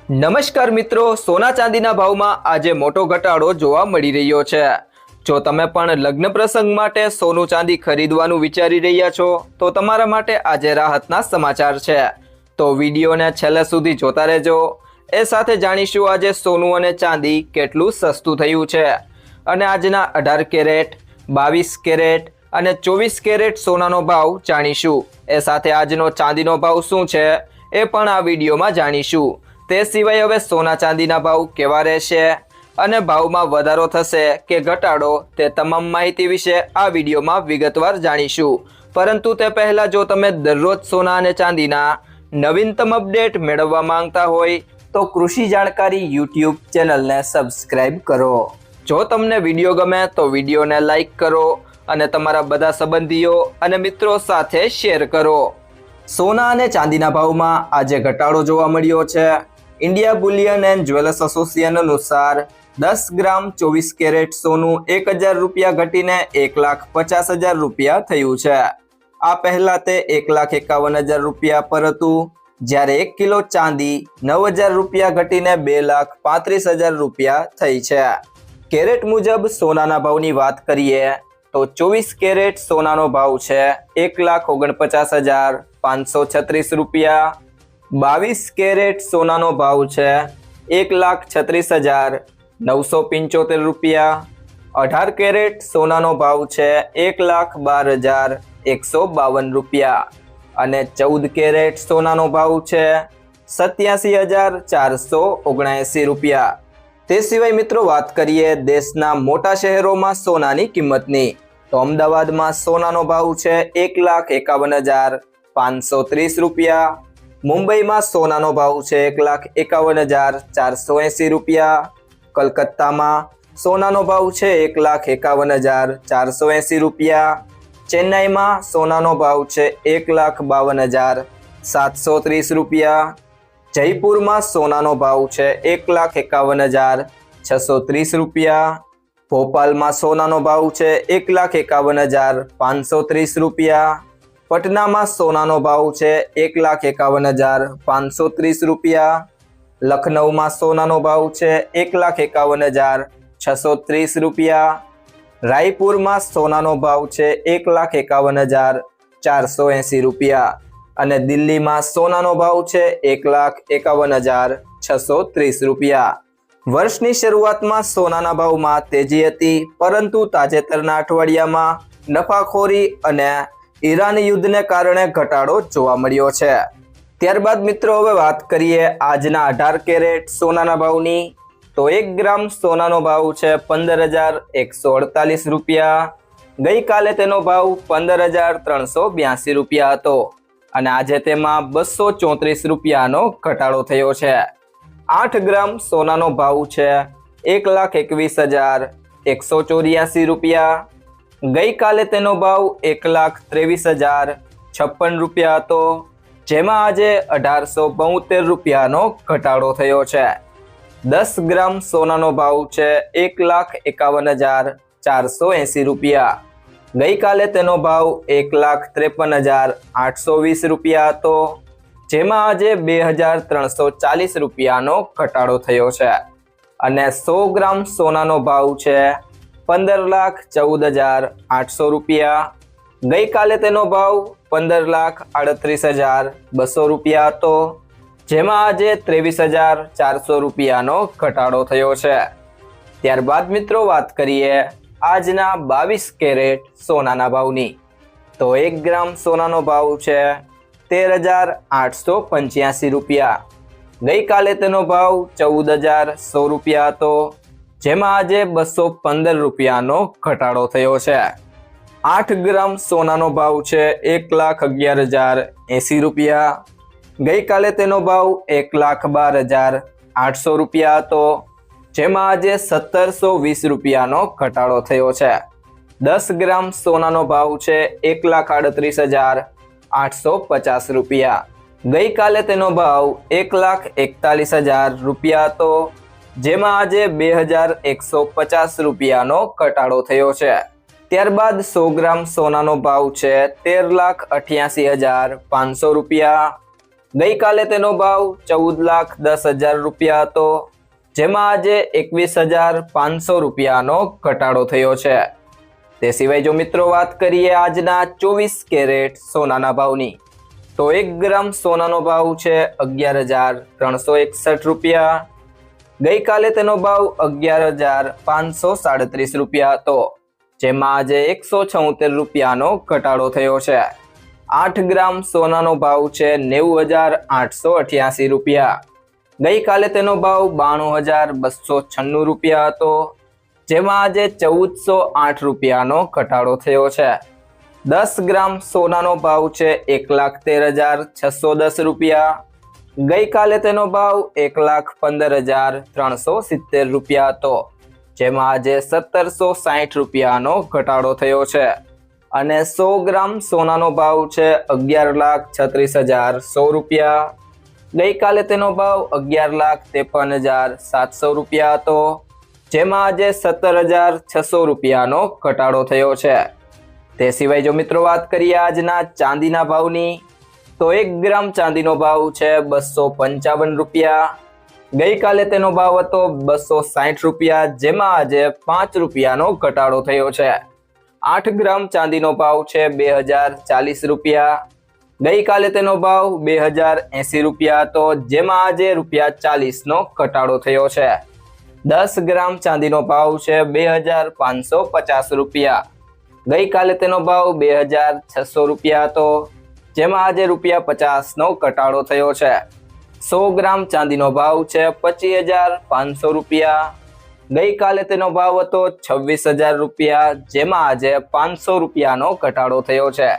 નમસ્કાર મિત્રો, સોના ચાંદીના ભાવમાં આજે મોટો ઘટાડો જોવા મળી રહ્યો છે। જો તમે પણ લગ્ન પ્રસંગ માટે સોનું ચાંદી ખરીદવાનું વિચારી રહ્યા છો તો તમારા માટે આજે રાહતના સમાચાર છે। તો વિડીયોને છેલ્લે સુધી જોતા રહેજો। એ સાથે જાણીશું આજે સોનું અને ચાંદી કેટલું સસ્તું થયું છે અને આજના 18 કેરેટ, 22 કેરેટ અને 24 કેરેટ સોનાનો ભાવ જાણીશું। એ સાથે આજનો ચાંદીનો ભાવ શું છે એ પણ આ વિડીયોમાં જાણીશું। તે સિવાય હવે સોના ચાંદીના ભાવ કેવા રહેશે અને ભાવમાં વધારો થશે કે ઘટાડો તે તમામ માહિતી વિશે આ વિડીયોમાં વિગતવાર જાણીશું। પરંતુ તે પહેલાં જો તમે દરરોજ સોના અને ચાંદીના નવીનતમ અપડેટ મેળવવા માંગતા હોય તો કૃષિ જાણકારી યુટ્યુબ ચેનલને સબસ્ક્રાઇબ કરો। જો તમને વિડીયો ગમે તો વિડીયોને લાઇક કરો અને તમારા બધા સંબંધીઓ અને મિત્રો સાથે શેર કરો। સોના અને ચાંદીના ભાવમાં આજે ઘટાડો જોવા મળ્યો છે। India Boolean and jewellers association अनुसार 10 ग्राम 24 कैरेट सोनू 1000 रुपया घटीने 1,50,000 रुपया थयुं छे। आ पहला ते 1,51,000 रुपया पर हतुं, ज्यारे 1 किलो चांदी 9,000 रुपया घटीने 2,35,000 रुपया थई छे। कैरेट मुजब सोनाना भावनी वात करीए तो 24 कैरेट सोनानो भाव छे 1,49,536 रुपया। 22 कैरेट सोनानो भाव है 1,36,975 रुपया। 18 कैरेट सोनानो भाव है 1,12,152 रुपया और 14 कैरेट सोनानो भाव है 87,479 रुपया। ते सिवाय मित्रों बात करिए देशना मोटा शहरों में सोनानी किंमतनी तो अमदावाद में सोनानो भाव है 1,51,530 रुपया। मुंबई में सोनानो भाव है 1,51,480 रुपया। कलकत्ता में सोनानो भाव है 1,51,480 रुपया। चेन्नई में सोनानो भाव है 1,52,730 रुपया। जयपुर में सोनानो भाव है 1,51,630 रुपया। भोपाल में सोनानो भाव है 1,51,530 रुपया। पटना में सोनानो भाव है 1,51,530 रुपया। लखनऊ में सोनानो भाव है 1,51,630 रुपया। रायपुर में सोनानो भाव है 1,51,480 रुपया और दिल्ली में सोनानो भाव है 1,51,630 रुपया। वर्षनी शुरुआत में सोनाना भाव में तेजी हती, परंतु ताजेतरना अठवाडियामां नफाखोरी अने ईरान युद्ध ने कारण घटाडो जोवा मळ्यो छे। त्यारबाद मित्रों हवे बात करिए आजना 18 कैरेट सोनाना भावनी तो 1 ग्राम सोनानो भाव है 15,148 रुपया। गई काले तेनो भाव 15,382 रुपया हतो अने आजे तेमां 234 रुपयानो घटाडो थयो छे। 8 ग्राम सोनानो भाव है 1,21,184 रुपया। गई काले तेनो भाव 1,23,056 रुपया हतो, जेमां आजे 1,872 रुपयानो घटाडो थयो छे। 10 ग्राम सोनानो भाव है 1,51,480 रुपया। गई काले तेनो भाव 1,53,820 रुपया हतो, जेमां आजे 2,340 रुपयानो घटाडो थयो छे। अने 100 ग्राम सोनानो भाव है 15,14,800 रुपया। गई काले तेनो भाव 15,38,200 रुपया हतो, जेमां आजे 23,400 रुपयानो घटाडो थयो छे। त्यारबाद मित्रों बात करिए आजना 22 कैरेट सोनाना भावनी तो 1 ग्राम सोनानो भाव है 13,885 रुपया। गई काले तेनो भाव 14,100 रुपया हतो, जेमां आजे 215 रुपयानो घटाडो थयो छे। 8 ग्राम सोनानो भाव है 1,11,080 रुपया। गई काले तेनो भाव 1,12,800 रुपया हतो, जेमां आजे 1,720 रुपयानो घटाडो थयो छे। 10 ग्राम सोनानो भाव है 1,38,850 रुपया। गई काले तेनो भाव 1,41,000 रुपया हतो, जेमां आजे 2,150 रुपयानो घटाडो थयो छे। त्यारबाद 100 ग्राम सोनानो भाव है 13,88,500 रुपया। ગઈકાલે તેનો ભાવ 14,10,000 રૂપિયા હતો, જેમાં આજે 21,500 રૂપિયાનો ઘટાડો થયો છે. તે સિવાય જો મિત્રો વાત કરીએ આજના 24 કેરેટ સોનાના ભાવની, તો 1 ગ્રામ સોનાનો ભાવ છે 11,361 રૂપિયા. ગઈકાલે તેનો ભાવ 11,537 રૂપિયા હતો, જેમાં આજે 176 રૂપિયાનો ઘટાડો થયો છે. 8 ગ્રામ સોનાનો ભાવ છે 90,888 રૂપિયા. ગઈકાલે તેનો ભાવ 92,296 રૂપિયા હતો, જેમાં આજે 1,408 રૂપિયાનો ઘટાડો થયો છે. 10 ગ્રામ સોનાનો ભાવ છે 1,13,610 રૂપિયા. ગઈકાલે તેનો ભાવ 1,15,370 રૂપિયા હતો, જેમાં આજે 1,760 રૂપિયાનો ઘટાડો થયો છે. અને 100 ગ્રામ સોનાનો ભાવ છે 11,36,100 રૂપિયા. ગઈકાલે તેનો ભાવ 11,53,700 રૂપિયા હતો, જેમાં આજે 17,600 રૂપિયાનો ઘટાડો થયો છે. તે સિવાય જો મિત્રો વાત કરીએ આજના ચાંદીના ભાવની, તો 1 ગ્રામ ચાંદીનો ભાવ છે 255 રૂપિયા. ગઈકાલે તેનો ભાવ હતો 260 રૂપિયા, જેમાં આજે 5 રૂપિયાનો ઘટાડો થયો છે. 8 ગ્રામ ચાંદીનો ભાવ છે 2,040 રૂપિયા. ગઈકાલે તેનો ભાવ 2,080 રૂપિયા હતો, જેમાં આજે ₹40નો ઘટાડો થયો છે. 10 ગ્રામ ચાંદીનો ભાવ છે 2,550 રૂપિયા. ગઈકાલે તેનો ભાવ 2,600 રૂપિયા હતો, જેમાં આજે ₹50નો ઘટાડો થયો છે. 100 ગ્રામ ચાંદીનો ભાવ છે 25,500 રૂપિયા. ગઈકાલે તેનો ભાવ હતો 26,000 રૂપિયા, જેમાં આજે 500 રૂપિયાનો ઘટાડો થયો છે.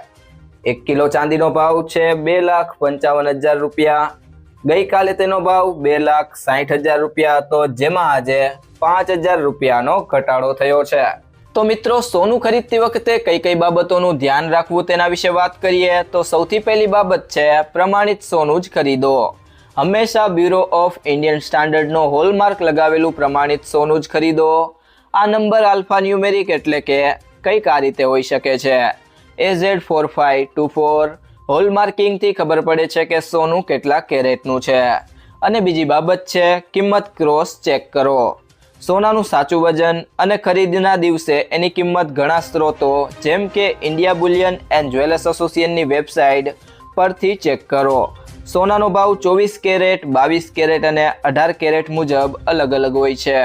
1 કિલો ચાંદીનો ભાવ છે 2,55,000 રૂપિયા. ગઈકાલે તેનો ભાવ 2,60,000 રૂપિયા હતો, જેમાં આજે 5,000 રૂપિયાનો ઘટાડો થયો છે. તો મિત્રો, સોનું ખરીદતી વખતે કઈ કઈ બાબતોનું ધ્યાન રાખવું તેના વિશે વાત કરીએ તો સૌથી પહેલી બાબત છે પ્રમાણિત સોનું જ ખરીદો. હંમેશા બ્યુરો ઓફ ઇન્ડિયન સ્ટાન્ડર્ડનો હોલમાર્ક લગાવેલું પ્રમાણિત સોનું જ ખરીદો. આ નંબર આલ્ફા ન્યુમેરિક એટલે કે કંઈક આ રીતે હોઈ શકે છે: AZ4524. હોલમાર્કિંગથી ખબર પડે છે કે સોનું કેટલા કેરેટનું છે. અને બીજી બાબત છે કિંમત ક્રોસ ચેક કરો. સોનાનું સાચું વજન અને ખરીદના દિવસે એની કિંમત ઘણા સ્ત્રોતો જેમ કે ઇન્ડિયા બુલિયન એન્ડ જ્વેલર્સ એસોસિએશનની વેબસાઇટ પરથી ચેક કરો. સોનાનો ભાવ 24 કેરેટ, 22 કેરેટ અને 18 કેરેટ મુજબ અલગ અલગ હોય છે.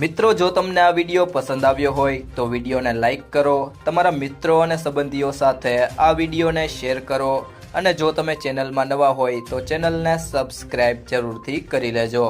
મિત્રો, જો તમને આ વિડીયો પસંદ આવ્યો હોય તો વિડીયોને લાઈક કરો, તમારા મિત્રો અને સંબંધીઓ સાથે આ વિડીયોને શેર કરો અને જો તમે ચેનલમાં નવા હોય તો ચેનલને સબસ્ક્રાઈબ જરૂરથી કરી લેજો.